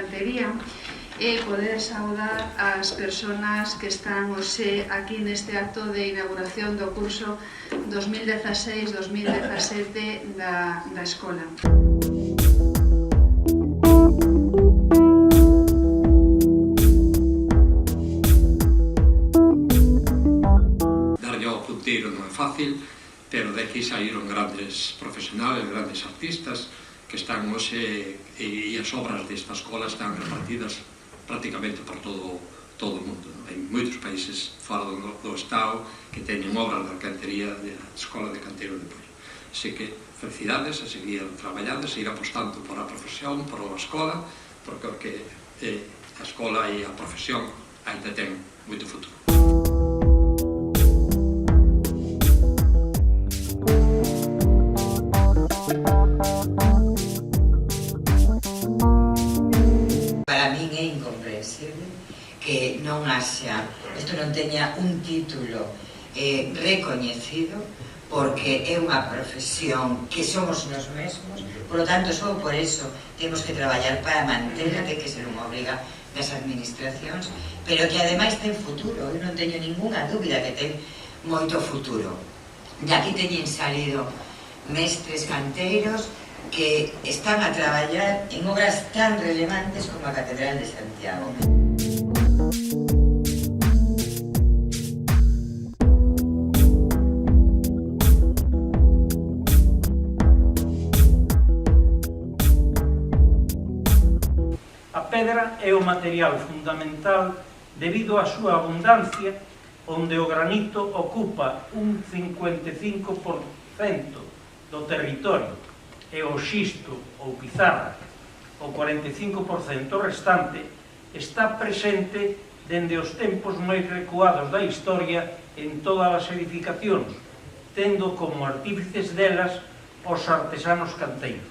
cantería e poder saudar as persoas que están hoxe aquí neste acto de inauguración do curso 2016-2017 da escola. Darlle ao punteiro non é fácil, pero de aquí saíron grandes profesionales, grandes artistas que están hoxe, e as obras desta escola están repartidas prácticamente por todo o mundo. Hai moitos países fora do Estado que teñen obras da cantería da Escola de Canteiro de Poio. Así que, felicidades, a seguir traballando, a seguir apostando por a profesión, por a escola, porque a escola e a profesión ainda ten moito futuro. Para min é incomprensible que non haxa, isto non teña un título recoñecido, porque é unha profesión que somos nos mesmos, por lo tanto, só por eso temos que traballar para mantela, de que ser unha obriga das administracións, pero que ademais ten futuro, eu non teño ninguna dúbida que ten moito futuro. E aquí teñen salido mestres canteiros que están a traballar en obras tan relevantes como a Catedral de Santiago. A pedra é o material fundamental debido á súa abundancia, onde o granito ocupa un 55% do territorio e o xisto ou pizarra, o 45% restante, está presente dende os tempos máis recuados da historia en todas as edificacións, tendo como artífices delas os artesanos canteiros.